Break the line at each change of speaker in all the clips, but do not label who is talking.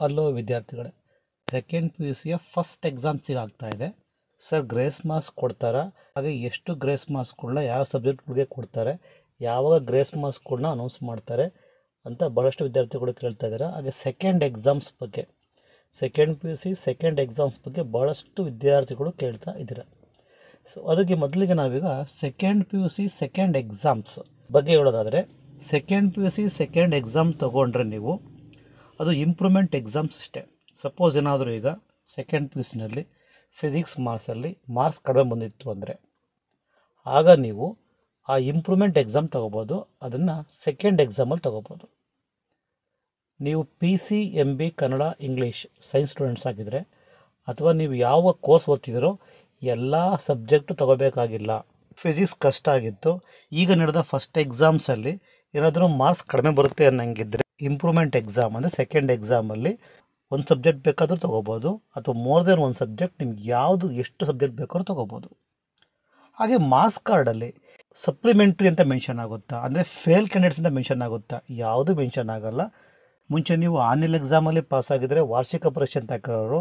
Hello ವಿದ್ಯಾರ್ಥಿಗಳೇ, second P you ಸಿಯ first ಎಕ್ಸಾಮ್ಸಿಗೆ ಆಗ್ತಾ ಇದೆ. ಸರ್ ಗ್ರೇಸ್ ಮಾರ್ಕ್ಸ್ ಕೊಡ್ತಾರಾ? ಹಾಗೆ ಎಷ್ಟು ಗ್ರೇಸ್ ಮಾರ್ಕ್ಸ್ಗಳನ್ನ ಯಾವ ಸಬ್ಜೆಕ್ಟ್ಗಳಿಗೆ ಕೊಡ್ತಾರೆ, ಯಾವಾಗ ಗ್ರೇಸ್ ಮಾರ್ಕ್ಸ್ಗಳನ್ನ ಅನೌನ್ಸ್ ಮಾಡ್ತಾರೆ ಅಂತ ಭಾಳಷ್ಟು ವಿದ್ಯಾರ್ಥಿಗಳು ಕೇಳ್ತಾ ಇದ್ದಾರೆ. ಹಾಗೆ ಸೆಕೆಂಡ್ ಎಕ್ಸಾಮ್ಸ್ ಬಗ್ಗೆ, second P U C second exams ಬಗ್ಗೆ ಭಾಳಷ್ಟು ವಿದ್ಯಾರ್ಥಿಗಳು ಕೇಳ್ತಾ ಇದ್ದಾರೆ. ಸೊ ಅದಕ್ಕೆ ಮೊದಲಿಗೆ ನಾವೀಗ second P U C second exams ಬಗ್ಗೆ ಹೇಳೋದಾದರೆ, second P U C second exam ತೊಗೊಂಡ್ರೆ ನೀವು ಅದು ಇಂಪ್ರೂವ್ಮೆಂಟ್ ಎಕ್ಸಾಮ್ಸ್ ಅಷ್ಟೇ. ಸಪೋಸ್ ಏನಾದರೂ ಈಗ ಸೆಕೆಂಡ್ ಪಿ ಯು ಸಿನಲ್ಲಿ ಫಿಸಿಕ್ಸ್ ಮಾರ್ಕ್ಸ್ ಕಡಿಮೆ ಬಂದಿತ್ತು ಅಂದರೆ ಆಗ ನೀವು ಆ ಇಂಪ್ರೂವ್ಮೆಂಟ್ ಎಕ್ಸಾಮ್ ತೊಗೋಬೋದು. ಅದನ್ನು ಸೆಕೆಂಡ್ ಎಕ್ಸಾಮಲ್ಲಿ ತೊಗೋಬೋದು. ನೀವು PCMB Kannada English science students ಆಗಿದ್ದರೆ ಅಥವಾ ನೀವು ಯಾವ ಕೋರ್ಸ್ ಓದ್ತಿದ್ದೀರೋ ಎಲ್ಲ ಸಬ್ಜೆಕ್ಟು ತೊಗೋಬೇಕಾಗಿಲ್ಲ. ಫಿಸಿಕ್ಸ್ ಕಷ್ಟ ಆಗಿತ್ತು, ಈಗ ನಡೆದ ಫಸ್ಟ್ ಎಕ್ಸಾಮ್ಸಲ್ಲಿ ಏನಾದರೂ ಮಾರ್ಕ್ಸ್ ಕಡಿಮೆ ಬರುತ್ತೆ ಅನ್ನಂಗಿದ್ರೆ ಇಂಪ್ರೂವ್ಮೆಂಟ್ ಎಕ್ಸಾಮ್ ಅಂದರೆ ಸೆಕೆಂಡ್ ಎಕ್ಸಾಮಲ್ಲಿ ಒಂದು ಸಬ್ಜೆಕ್ಟ್ ಬೇಕಾದರೂ ತೊಗೋಬೋದು, ಅಥವಾ ಮೋರ್ ದೆನ್ ಒಂದು ಸಬ್ಜೆಕ್ಟ್ ನಿಮ್ಗೆ ಯಾವುದು ಎಷ್ಟು ಸಬ್ಜೆಕ್ಟ್ ಬೇಕಾದ್ರೂ ತೊಗೋಬೋದು. ಹಾಗೆ ಮಾರ್ಕ್ಸ್ ಕಾರ್ಡಲ್ಲಿ ಸಪ್ಲಿಮೆಂಟ್ರಿ ಅಂತ ಮೆನ್ಷನ್ ಆಗುತ್ತಾ, ಅಂದರೆ ಫೇಲ್ ಕ್ಯಾಂಡಿಡೇಟ್ಸ್ ಅಂತ ಮೆನ್ಷನ್ ಆಗುತ್ತಾ? ಯಾವುದು ಮೆನ್ಷನ್ ಆಗಲ್ಲ. ಮುಂಚೆ ನೀವು ಆನ್ಯಲ್ ಎಕ್ಸಾಮಲ್ಲಿ ಪಾಸ್ ಆಗಿದ್ದರೆ ವಾರ್ಷಿಕ ಪರೀಕ್ಷೆ ಅಂತ ಹಾಕೋರು,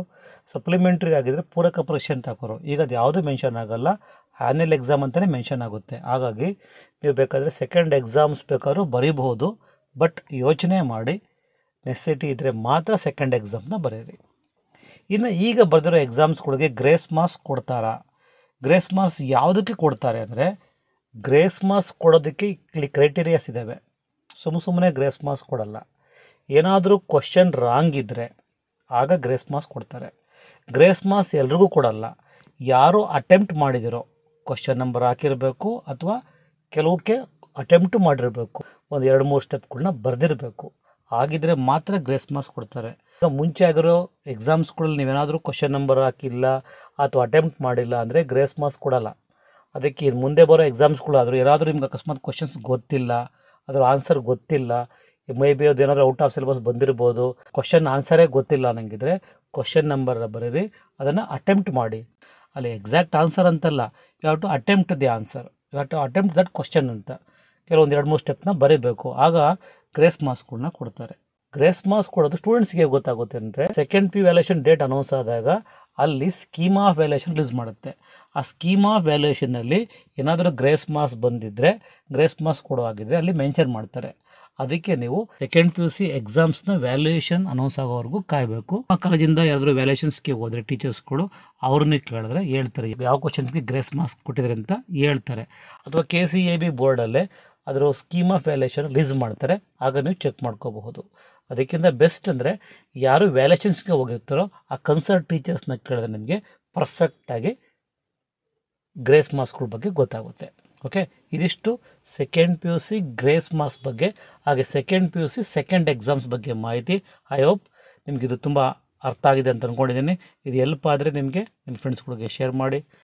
ಸಪ್ಲಿಮೆಂಟ್ರಿ ಆಗಿದ್ದರೆ ಪೂರಕ ಪರೀಕ್ಷೆ ಅಂತ ಹಾಕೋರು. ಈಗ ಅದು ಯಾವುದು ಮೆನ್ಷನ್ ಆಗಲ್ಲ, ಆನ್ಯಲ್ ಎಕ್ಸಾಮ್ ಅಂತಲೇ ಮೆನ್ಷನ್ ಆಗುತ್ತೆ. ಹಾಗಾಗಿ ನೀವು ಬೇಕಾದರೆ ಸೆಕೆಂಡ್ ಎಕ್ಸಾಮ್ಸ್ ಬೇಕಾದ್ರೂ ಬರೀಬಹುದು, ಬಟ್ ಯೋಚನೆ ಮಾಡಿ ನೆಸೆಸಿಟಿ ಇದ್ದರೆ ಮಾತ್ರ ಸೆಕೆಂಡ್ ಎಕ್ಸಾಮ್ನ ಬರೀರಿ. ಇನ್ನು ಈಗ ಬರೆದಿರೋ ಎಕ್ಸಾಮ್ಸ್ಗಳಿಗೆ ಗ್ರೇಸ್ ಮಾರ್ಕ್ಸ್ ಕೊಡ್ತಾರಾ? ಗ್ರೇಸ್ ಮಾರ್ಕ್ಸ್ ಯಾವುದಕ್ಕೆ ಕೊಡ್ತಾರೆ ಅಂದರೆ, ಗ್ರೇಸ್ ಮಾರ್ಕ್ಸ್ ಕೊಡೋದಕ್ಕೆ ಇಲ್ಲಿ ಕ್ರೈಟೀರಿಯಾಸ್ ಇದ್ದಾವೆ. ಸುಮ್ಮನೆ ಗ್ರೇಸ್ ಮಾರ್ಕ್ಸ್ ಕೊಡಲ್ಲ. ಏನಾದರೂ ಕ್ವಶನ್ ರಾಂಗ್ ಇದ್ದರೆ ಆಗ ಗ್ರೇಸ್ ಮಾರ್ಕ್ಸ್ ಕೊಡ್ತಾರೆ. ಗ್ರೇಸ್ ಮಾರ್ಕ್ಸ್ ಎಲ್ರಿಗೂ ಕೊಡಲ್ಲ. ಯಾರು ಅಟೆಂಪ್ಟ್ ಮಾಡಿದಿರೋ, ಕ್ವಶನ್ ನಂಬರ್ ಹಾಕಿರಬೇಕು ಅಥವಾ ಕೆಲವಕ್ಕೆ ಅಟೆಂಪ್ಟು ಮಾಡಿರಬೇಕು, ಒಂದು 2-3 ಸ್ಟೆಪ್ಗಳನ್ನ ಬರೆದಿರಬೇಕು, ಆಗಿದ್ದರೆ ಮಾತ್ರ ಗ್ರೇಸ್ ಮಾರ್ಕ್ಸ್ ಕೊಡ್ತಾರೆ. ಈಗ ಮುಂಚೆ ಆಗಿರೋ ಎಕ್ಸಾಮ್ಸ್ಗಳಲ್ಲಿ ನೀವೇನಾದರೂ ಕ್ವಶನ್ ನಂಬರ್ ಹಾಕಿಲ್ಲ ಅಥವಾ ಅಟೆಂಪ್ಟ್ ಮಾಡಿಲ್ಲ ಅಂದರೆ ಗ್ರೇಸ್ ಮಾರ್ಕ್ಸ್ ಕೊಡಲ್ಲ. ಅದಕ್ಕೆ ಮುಂದೆ ಬರೋ ಎಕ್ಸಾಮ್ಸ್ಗಳಾದರೂ ಏನಾದರೂ ನಿಮ್ಗೆ ಅಕಸ್ಮಾತ್ ಕ್ವಶನ್ಸ್ ಗೊತ್ತಿಲ್ಲ, ಅದರ ಆನ್ಸರ್ ಗೊತ್ತಿಲ್ಲ, ಮೇ ಬಿ ಅದೇನಾದರೂ ಔಟ್ ಆಫ್ ಸಿಲೆಬಸ್ ಬಂದಿರ್ಬೋದು, ಕ್ವಶನ್ ಆನ್ಸರೇ ಗೊತ್ತಿಲ್ಲ ಅನ್ನಂಗಿದ್ರೆ ಕ್ವಶನ್ ನಂಬರ್ ಬರೀರಿ, ಅದನ್ನು ಅಟೆಂಪ್ಟ್ ಮಾಡಿ. ಅಲ್ಲಿ ಎಕ್ಸಾಕ್ಟ್ ಆನ್ಸರ್ ಅಂತಲ್ಲ, you have to attempt the answer, you have to attempt that question ಅಂತ ಕೆಲವೊಂದು 2-3 ಸ್ಟೆಪ್ನ ಬರೀಬೇಕು. ಆಗ ಗ್ರೇಸ್ ಮಾರ್ಕ್ಸ್ಗಳನ್ನ ಕೊಡ್ತಾರೆ. ಗ್ರೇಸ್ ಮಾರ್ಕ್ಸ್ ಕೊಡೋದು ಸ್ಟೂಡೆಂಟ್ಸ್ಗೆ ಗೊತ್ತಾಗುತ್ತೆ ಅಂದರೆ, second P valuation date announce ಆದಾಗ ಅಲ್ಲಿ ಸ್ಕೀಮ್ ಆಫ್ ವ್ಯಾಲ್ಯೂಷನ್ ರಿಲೀಸ್ ಮಾಡುತ್ತೆ. ಆ ಸ್ಕೀಮ್ ಆಫ್ ವ್ಯಾಲ್ಯೂಷನಲ್ಲಿ ಏನಾದರೂ ಗ್ರೇಸ್ ಮಾರ್ಕ್ಸ್ ಬಂದಿದ್ದರೆ, ಗ್ರೇಸ್ ಮಾರ್ಕ್ಸ್ ಕೊಡುವಾಗಿದ್ದರೆ ಅಲ್ಲಿ ಮೆನ್ಷನ್ ಮಾಡ್ತಾರೆ. ಅದಕ್ಕೆ ನೀವು ಸೆಕೆಂಡ್ ಪಿ ಯು ಸಿ ಎಕ್ಸಾಮ್ಸ್ನ ವ್ಯಾಲ್ಯೂಯೇಷನ್ ಅನೌನ್ಸ್ ಆಗೋವರೆಗೂ ಕಾಯಬೇಕು. ಆ ಕಾಲೇಜಿಂದ ಯಾರಾದರೂ ವ್ಯಾಲ್ಯೂಯೇಷನ್ಸ್ಗೆ ಹೋದರೆ ಟೀಚರ್ಸ್ಗಳು ಅವ್ರನ್ನೇ ಕೇಳಿದ್ರೆ ಹೇಳ್ತಾರೆ ಯಾವ ಕ್ವಶನ್ಸ್ಗೆ ಗ್ರೇಸ್ ಮಾರ್ಕ್ಸ್ ಕೊಟ್ಟಿದ್ದಾರೆ ಅಂತ ಹೇಳ್ತಾರೆ. ಅಥವಾ KCAB ಬೋರ್ಡಲ್ಲೇ ಅದರ ಸ್ಕೀಮ್ ಆಫ್ ವ್ಯಾಲ್ಯೂಯೇಷನ್ ರಿಲೀಸ್ ಮಾಡ್ತಾರೆ, ಆಗ ನೀವು ಚೆಕ್ ಮಾಡ್ಕೋಬಹುದು. ಅದಕ್ಕಿಂತ ಬೆಸ್ಟ್ ಅಂದರೆ ಯಾರು ವ್ಯಾಲ್ಯೂಯೇಷನ್ಸ್ಗೆ ಹೋಗಿರ್ತಾರೋ ಆ ಕನ್ಸರ್ಟ್ ಟೀಚರ್ಸ್ನ ಕೇಳಿದ್ರೆ ನಿಮಗೆ ಪರ್ಫೆಕ್ಟಾಗಿ ಗ್ರೇಸ್ ಮಾರ್ಕ್ಸ್ಗಳ ಬಗ್ಗೆ ಗೊತ್ತಾಗುತ್ತೆ. ಓಕೆ, ಇದಿಷ್ಟು second P U C grace marks ಬಗ್ಗೆ, ಹಾಗೆ second P U C second exams ಬಗ್ಗೆ ಮಾಹಿತಿ. ಐ ಹೋಪ್ ನಿಮಗಿದು ತುಂಬ ಅರ್ಥ ಆಗಿದೆ ಅಂತ ಅಂದ್ಕೊಂಡಿದ್ದೀನಿ. ಇದು ಹೆಲ್ಪ್ ಆದರೆ ನಿಮಗೆ ನಿಮ್ಮ ಫ್ರೆಂಡ್ಸ್ಗಳಿಗೆ ಶೇರ್ ಮಾಡಿ.